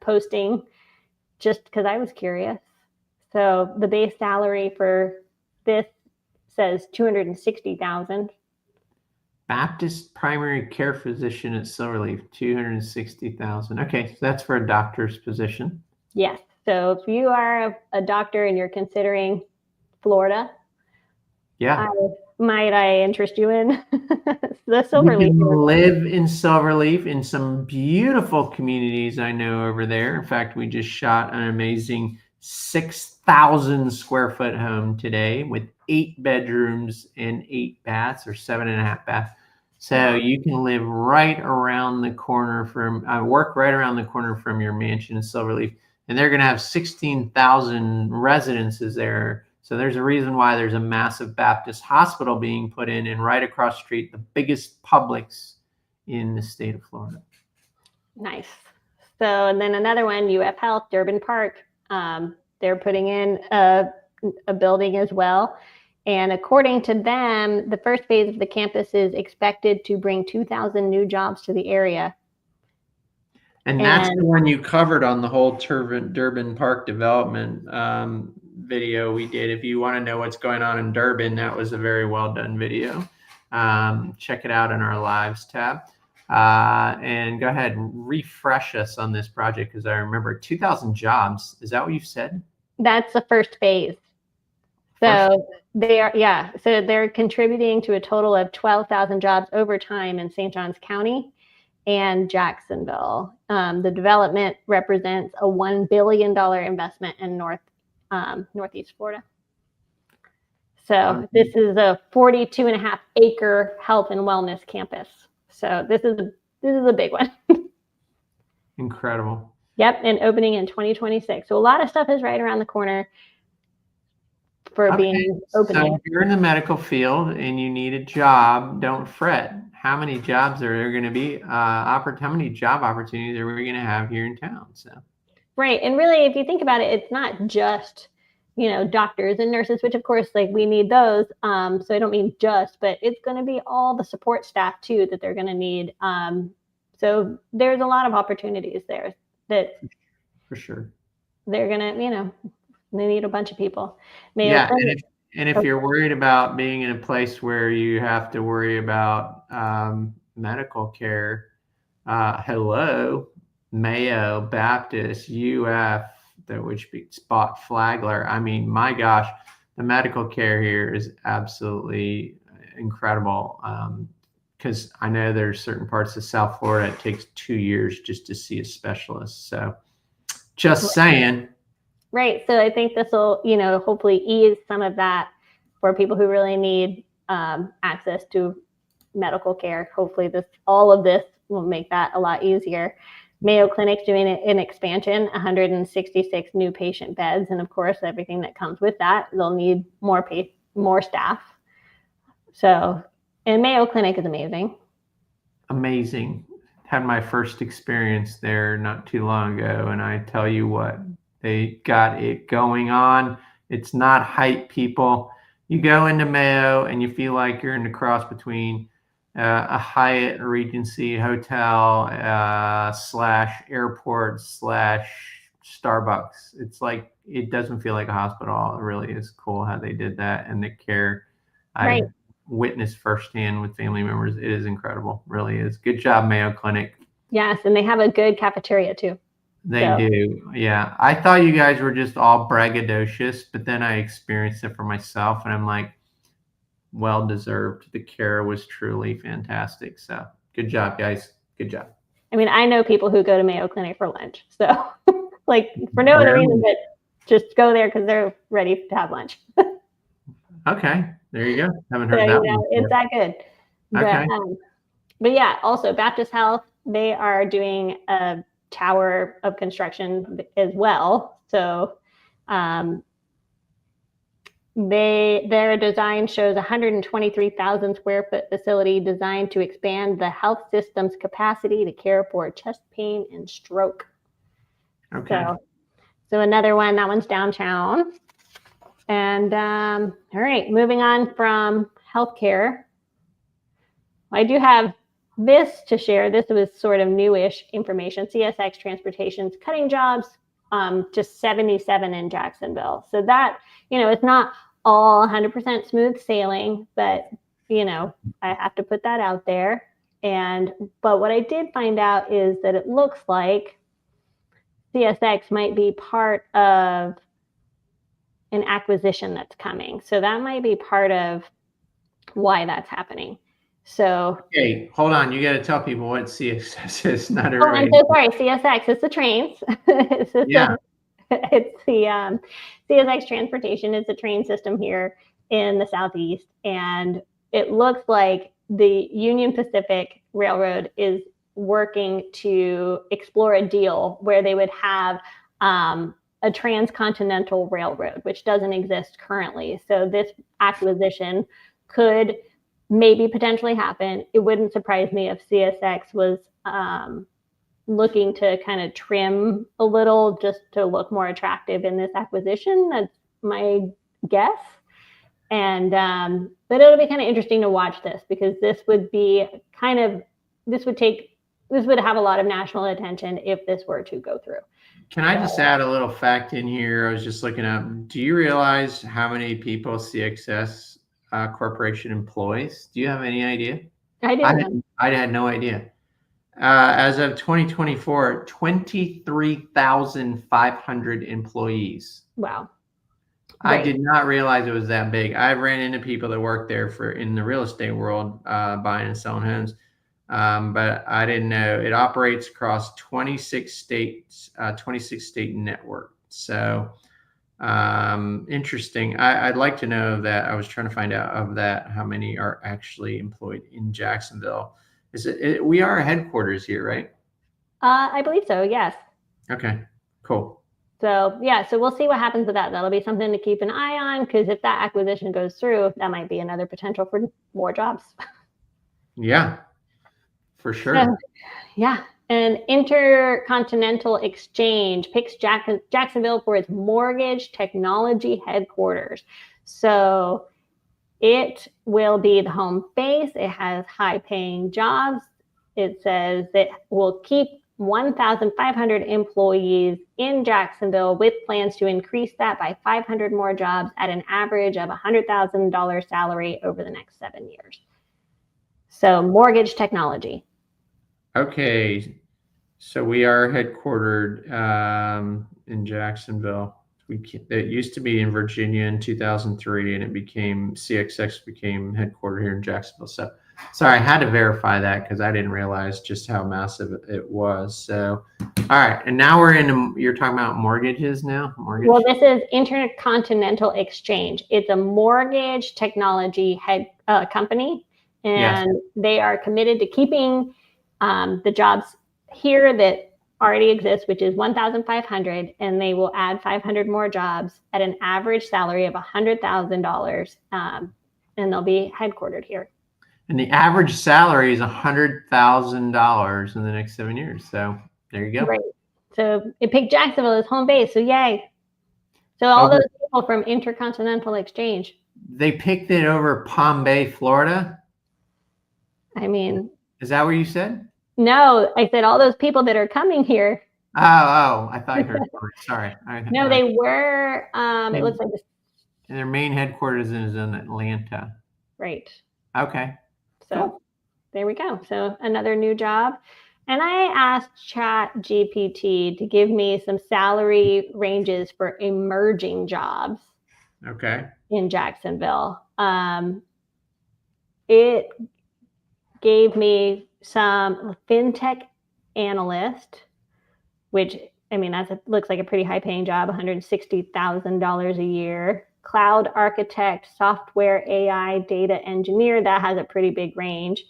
posting just because I was curious. So the base salary for this says $260,000. Baptist primary care physician at Silverleaf, $260,000. Okay, so that's for a doctor's position. Yes. So if you are a doctor and you're considering Florida, might I interest you in the Silverleaf? You can live in Silverleaf in some beautiful communities I know over there. In fact, we just shot an amazing 6,000 square foot home today with 8 bedrooms and 8 baths, or 7.5 baths. So you can live right around the corner work right around the corner from your mansion in Silverleaf. And they're going to have 16,000 residences there. So there's a reason why there's a massive Baptist hospital being put in, and right across the street, the biggest Publix in the state of Florida. Nice. So, and then another one, UF Health Durbin Park. They're putting in a building as well. And according to them, the first phase of the campus is expected to bring 2,000 new jobs to the area. And that's the one you covered on the whole Durbin Park development video we did. If you want to know what's going on in Durbin, that was a very well done video. Check it out in our lives tab. And go ahead and refresh us on this project, because I remember 2,000 jobs. Is that what you've said? That's the first phase. So they're contributing to a total of 12,000 jobs over time in St. Johns County and Jacksonville. The development represents a $1 billion investment in Northeast Florida. So this is a 42.5 acre health and wellness campus. So this is a big one. Incredible. Yep, and opening in 2026. So a lot of stuff is right around the corner for being opening. So if you're in the medical field and you need a job, don't fret. How many jobs are there going to be? How many job opportunities are we going to have here in town? So, right, and really, if you think about it, it's not just doctors and nurses, which of course, we need those. So I don't mean just, but it's going to be all the support staff too that they're going to need. So there's a lot of opportunities there that, for sure, they're going to, they need a bunch of people. And if you're worried about being in a place where you have to worry about medical care, hello, Mayo, Baptist, UF, which be Spot, Flagler. I mean, my gosh, the medical care here is absolutely incredible. Because I know there's certain parts of South Florida it takes 2 years just to see a specialist. So, just saying. Right. So I think this will, hopefully ease some of that for people who really need access to medical care. Hopefully all of this will make that a lot easier. Mayo Clinic's doing an expansion, 166 new patient beds. And of course, everything that comes with that, they'll need more staff. So, and Mayo Clinic is amazing. amazing. Had my first experience there not too long ago, and I tell you what, they got it going on. It's not hype, people. You go into Mayo and you feel like you're in the cross between a Hyatt Regency hotel slash airport slash Starbucks. It's like, it doesn't feel like a hospital. It really is cool how they did that, and the care Right. I witnessed firsthand with family members. It is incredible. Really is. Good job, Mayo Clinic. Yes, and they have a good cafeteria too. They do. Yeah. I thought you guys were just all braggadocious, but then I experienced it for myself, and I'm like, well deserved. The care was truly fantastic. So good job, guys. Good job. I mean, I know people who go to Mayo Clinic for lunch. So like for no other reason but just go there because they're ready to have lunch. Okay. There you go. Haven't heard So, that you know, one it's that good. Okay. But yeah, also Baptist Health, they are doing a tower of construction as well. So their design shows 123,000 square foot facility designed to expand the health system's capacity to care for chest pain and stroke. Okay. So another one, that one's downtown. And all right, moving on from healthcare. I do have this to share. This was sort of newish information. CSX Transportation's cutting jobs to 77 in Jacksonville. So that, you know, it's not all 100% smooth sailing, but, you know, I have to put that out there. But what I did find out is that it looks like CSX might be part of an acquisition that's coming. So that might be part of why that's happening. So, okay, hold on. You got to tell people what CSX is. Not I'm everybody. so sorry. CSX, it's the trains. It's the CSX Transportation. It's a train system here in the Southeast. And it looks like the Union Pacific Railroad is working to explore a deal where they would have a transcontinental railroad, which doesn't exist currently. So this acquisition could maybe potentially happen. It wouldn't surprise me if CSX was looking to kind of trim a little just to look more attractive in this acquisition. That's my guess. And but it'll be kind of interesting to watch this, because this would have a lot of national attention if this were to go through. Can I just add a little fact in here? I was just looking up. Do you realize how many people CXS Corporation employs? Do you have any idea? I didn't. I had no idea. As of 2024, 23,500 employees. Wow. Right. I did not realize it was that big. I've ran into people that work there in the real estate world, buying and selling homes. But I didn't know it operates across 26 states, 26 state network. So interesting. I'd like to know that. I was trying to find out of that, how many are actually employed in Jacksonville. We are headquarters here, right? I believe so. Yes. Okay, cool. So yeah, so we'll see what happens with that. That'll be something to keep an eye on, because if that acquisition goes through, that might be another potential for more jobs. Yeah. For sure. So, yeah. And Intercontinental Exchange picks Jacksonville for its mortgage technology headquarters. So it will be the home base. It has high-paying jobs. It says that will keep 1,500 employees in Jacksonville, with plans to increase that by 500 more jobs at an average of $100,000 salary over the next 7 years. So mortgage technology. Okay, so we are headquartered in Jacksonville. It used to be in Virginia in 2003, and CXX became headquartered here in Jacksonville. So, sorry, I had to verify that because I didn't realize just how massive it was. So, all right, and now you're talking about mortgages now? Mortgage? Well, this is Intercontinental Exchange. It's a mortgage technology company, and yes, they are committed to keeping the jobs here that already exist, which is 1,500, and they will add 500 more jobs at an average salary of $100,000, and they'll be headquartered here. And the average salary is $100,000 in the next 7 years. So there you go. Right. So it picked Jacksonville as home base. So yay. So all those people from Intercontinental Exchange. They picked it over Palm Bay, Florida. I mean, is that what you said? No, I said all those people that are coming here. Oh, I thought you heard. Sorry. No, they were. It looks like this. And their main headquarters is in Atlanta. Right. Okay. So cool. There we go. So another new job. And I asked ChatGPT to give me some salary ranges for emerging jobs. Okay. In Jacksonville. It gave me some fintech analyst, which, I mean, looks like a pretty high paying job, $160,000 a year. Cloud architect, software, AI, data engineer, that has a pretty big range.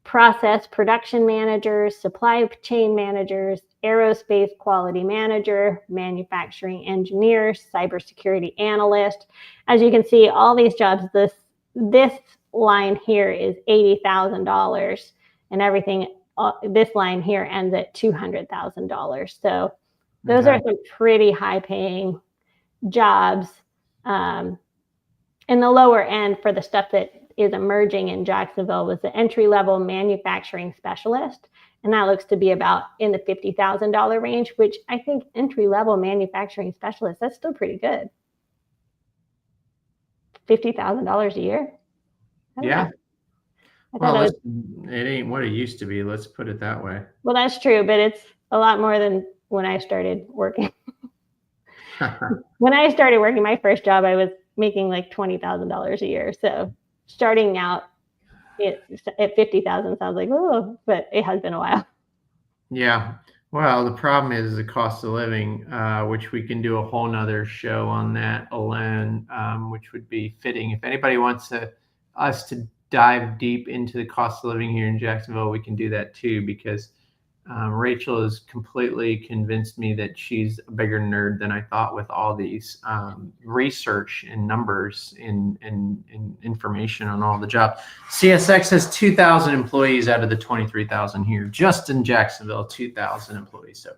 Process production managers, supply chain managers, aerospace quality manager, manufacturing engineers, cybersecurity analyst. As you can see, all these jobs, this line here is $80,000 and everything. This line here ends at $200,000. So those are some pretty high paying jobs. In the lower end for the stuff that is emerging in Jacksonville was the entry-level manufacturing specialist. And that looks to be about in the $50,000 range, which I think entry-level manufacturing specialist, that's still pretty good. $50,000 a year? Yeah. Well, it ain't what it used to be. Let's put it that way. Well, that's true, but it's a lot more than when I started working. When I started working, my first job, I was making like $20,000 a year. So starting out at 50,000 sounds like, oh, but it has been a while. Yeah. Well, the problem is the cost of living, which we can do a whole nother show on that alone, which would be fitting. If anybody wants us to dive deep into the cost of living here in Jacksonville, we can do that too, because Rachel has completely convinced me that she's a bigger nerd than I thought with all these research and numbers and information on all the jobs. CSX has 2,000 employees out of the 23,000 here, just in Jacksonville, 2,000 employees. So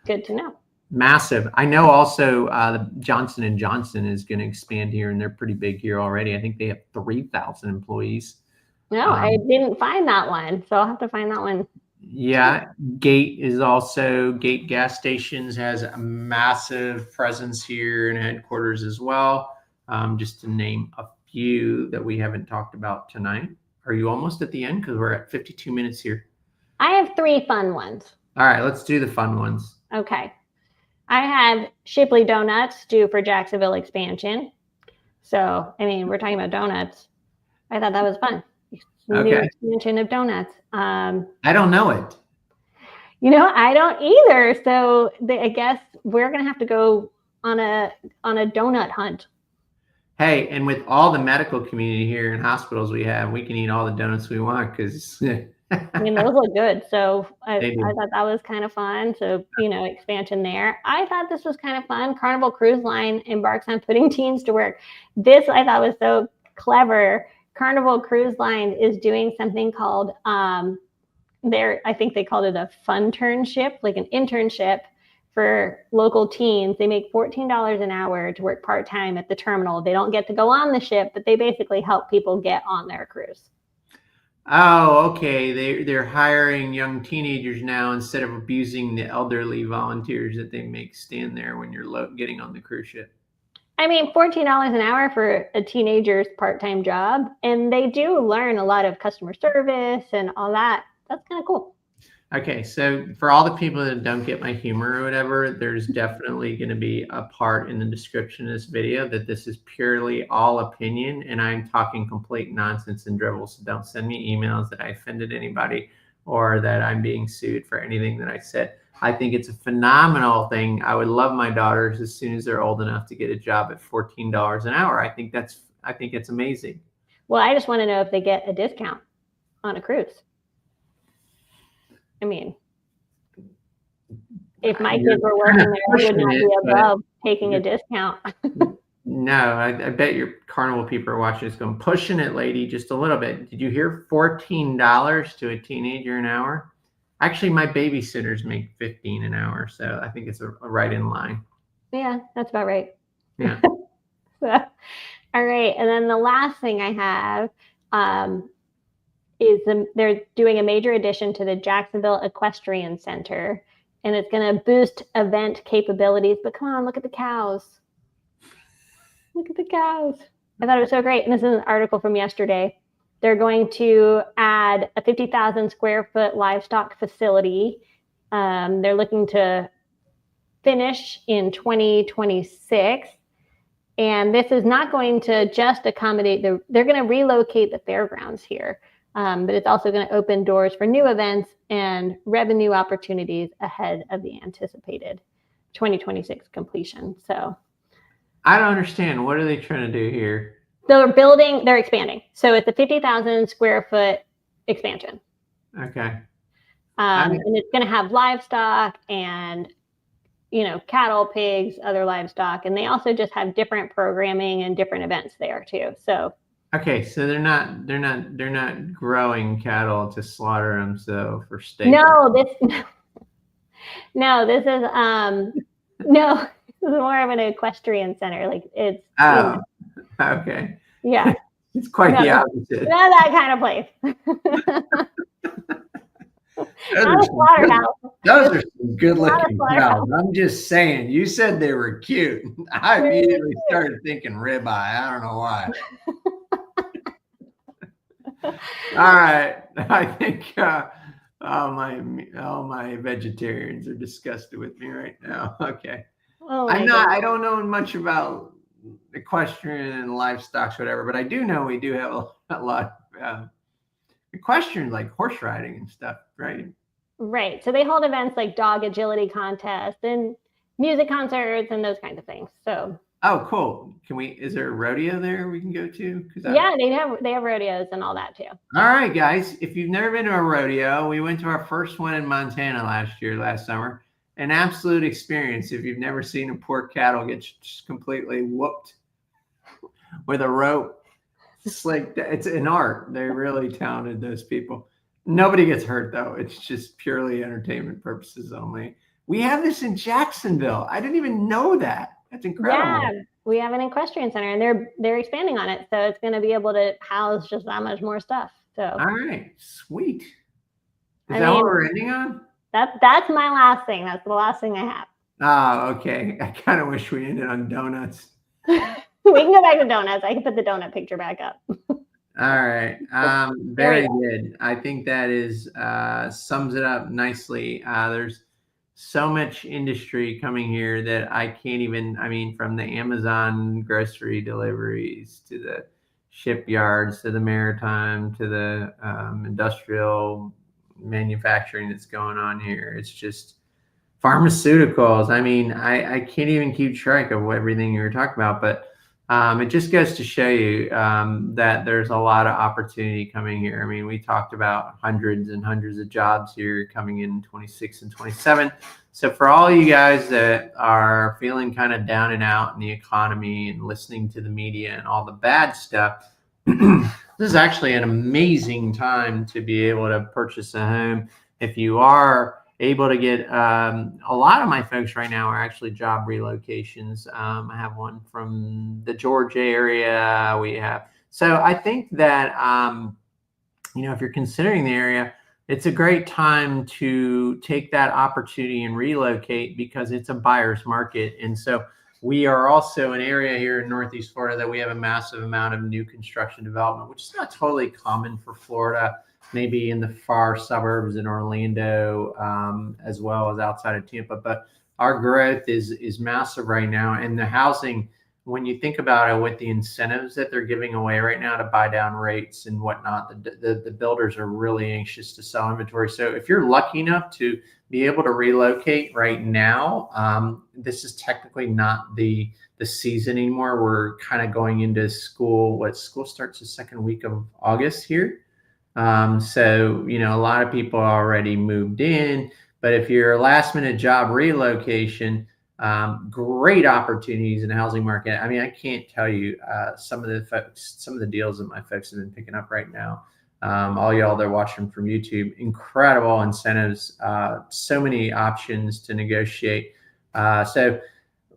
good to know. Massive. I know also the Johnson & Johnson is going to expand here, and they're pretty big here already. I think they have 3,000 employees. No, I didn't find that one, so I'll have to find that one. Yeah, Gate Gas Stations has a massive presence here and headquarters as well. Just to name a few that we haven't talked about tonight. Are you almost at the end? Because we're at 52 minutes here. I have 3 fun ones. All right, let's do the fun ones. Okay. I have Shipley Donuts due for Jacksonville expansion. So, I mean, we're talking about donuts. I thought that was fun. Okay. New expansion of donuts. I don't know it. I don't either. So I guess we're gonna have to go on a donut hunt. Hey, and with all the medical community here and hospitals we have, we can eat all the donuts we want because I mean, those look good. So I thought that was kind of fun. So, expansion there. I thought this was kind of fun. Carnival Cruise Line embarks on putting teens to work. This I thought was so clever. Carnival Cruise Line is doing something called, I think they called it a fun-turnship, like an internship for local teens. They make $14 an hour to work part-time at the terminal. They don't get to go on the ship, but they basically help people get on their cruise. Oh, okay. They're hiring young teenagers now instead of abusing the elderly volunteers that they make stand there when you're getting on the cruise ship. I mean, $14 an hour for a teenager's part-time job. And they do learn a lot of customer service and all that. That's kind of cool. Okay, so for all the people that don't get my humor or whatever, there's definitely going to be a part in the description of this video that this is purely all opinion, and I'm talking complete nonsense and drivel. So don't send me emails that I offended anybody or that I'm being sued for anything that I said. I think it's a phenomenal thing. I would love my daughters as soon as they're old enough to get a job at $14 an hour. I think it's amazing. Well, I just want to know if they get a discount on a cruise. I mean, if my kids were working there, I would not be above taking a discount. No, I bet your carnival people are watching this going, pushing it, lady, just a little bit. Did you hear $14 to a teenager an hour? Actually, my babysitters make 15 an hour, so I think it's a right in line. Yeah, that's about right. Yeah. So, all right, and then the last thing I have is they're doing a major addition to the Jacksonville Equestrian Center, and it's going to boost event capabilities. But come on, look at the cows. Look at the cows. I thought it was so great. And this is an article from yesterday. They're going to add a 50,000 square foot livestock facility. They're looking to finish in 2026. And this is not going to just accommodate they're going to relocate the fairgrounds here. But it's also going to open doors for new events and revenue opportunities ahead of the anticipated 2026 completion. So I don't understand. What are they trying to do here? They're expanding. So it's a 50,000 square foot expansion. Okay. And it's going to have livestock and, cattle, pigs, other livestock. And they also just have different programming and different events there too. So. Okay. So they're not growing cattle to slaughter them. So for steak. No, this is more of an equestrian center. Like it's. Oh, okay. Yeah. It's quite the opposite. Not that kind of place. Not a slaughterhouse. Those are some good-looking cows. I'm just saying. You said they were cute. I immediately started thinking ribeye. I don't know why. All right. I think all my vegetarians are disgusted with me right now. Okay. Oh, I don't know much about equestrian and livestock, whatever, but I do know we do have a lot of equestrian, like horse riding and stuff, right? Right. So they hold events like dog agility contests and music concerts and those kinds of things. So. Oh, cool. Is there a rodeo there we can go to? Yeah, they have rodeos and all that too. All right, guys. If you've never been to a rodeo, we went to our first one in Montana last summer. An absolute experience. If you've never seen a poor cattle get just completely whooped with a rope, it's an art. They're really talented, those people. Nobody gets hurt though. It's just purely entertainment purposes only. We have this in Jacksonville. I didn't even know that. That's incredible. Yeah, we have an equestrian center, and they're expanding on it, so it's going to be able to house just that much more stuff. So. All right, sweet. Is that what we're ending on? That's my last thing. That's the last thing I have. Oh, okay. I kind of wish we ended on donuts. We can go back to donuts. I can put the donut picture back up. All right. Very good. I think that is sums it up nicely. There's so much industry coming here that I can't even, from the Amazon grocery deliveries to the shipyards, to the Maritime, to the industrial manufacturing that's going on here. It's just pharmaceuticals. I can't even keep track of everything you were talking about, but it just goes to show you that there's a lot of opportunity coming here. We talked about hundreds and hundreds of jobs here coming in 26 and 27. So for all you guys that are feeling kind of down and out in the economy and listening to the media and all the bad stuff, this is actually an amazing time to be able to purchase a home. If you are able to get, a lot of my folks right now are actually job relocations. I have one from the Georgia area. So I think that, if you're considering the area, it's a great time to take that opportunity and relocate because it's a buyer's market. And so we are also an area here in Northeast Florida that we have a massive amount of new construction development, which is not totally common for Florida, maybe in the far suburbs in Orlando, as well as outside of Tampa. But our growth is massive right now. And the housing, when you think about it, with the incentives that they're giving away right now to buy down rates and whatnot, the builders are really anxious to sell inventory. So if you're lucky enough to be able to relocate right now, this is technically not the season anymore. We're kind of going into school. School starts the second week of August here. So, a lot of people already moved in, but if you're a last minute job relocation, Great opportunities in the housing market. I mean, I can't tell you some of the deals that my folks have been picking up right now. All y'all that are watching from YouTube, incredible incentives, so many options to negotiate. So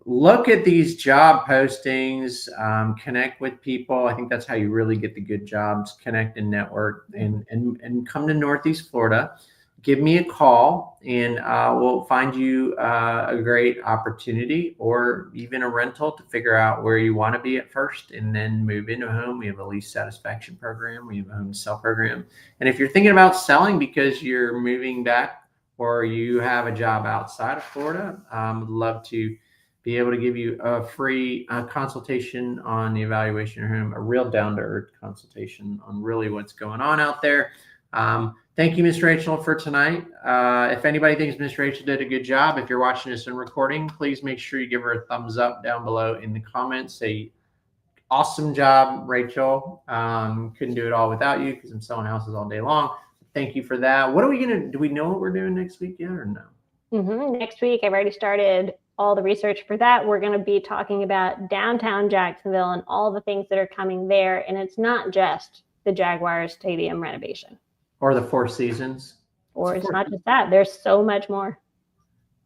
look at these job postings, connect with people. I think that's how you really get the good jobs, connect and network, and come to Northeast Florida. Give me a call and we'll find you a great opportunity or even a rental to figure out where you want to be at first and then move into a home. We have a lease satisfaction program. We have a home to sell program. And if you're thinking about selling because you're moving back or you have a job outside of Florida, would love to be able to give you a free consultation on the evaluation of your home, a real down-to-earth consultation on really what's going on out there. Thank you, Ms. Rachel, for tonight. If anybody thinks Ms. Rachel did a good job, if you're watching this in recording, please make sure you give her a thumbs up down below in the comments. Say, awesome job, Rachel. Couldn't do it all without you because I'm selling houses all day long. Thank you for that. What are we going to do? We know what we're doing next week yet or no? Next week, I've already started all the research for that. We're going to be talking about downtown Jacksonville and all the things that are coming there. And it's not just the Jaguars Stadium renovation. Or the Four Seasons. Or it's not just that. There's so much more.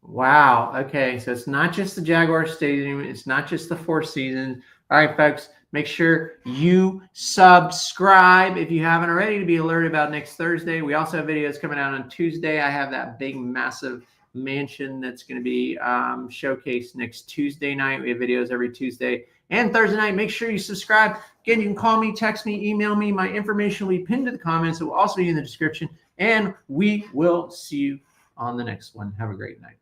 Wow. Okay. So it's not just the Jaguar Stadium. It's not just the Four Seasons. All right, folks, make sure you subscribe if you haven't already to be alerted about next Thursday. We also have videos coming out on Tuesday. I have that big, massive mansion that's going to be showcased next Tuesday night. We have videos every Tuesday and Thursday night. Make sure you subscribe. Again, you can call me, text me, email me. My information will be pinned to the comments. It will also be in the description. And we will see you on the next one. Have a great night.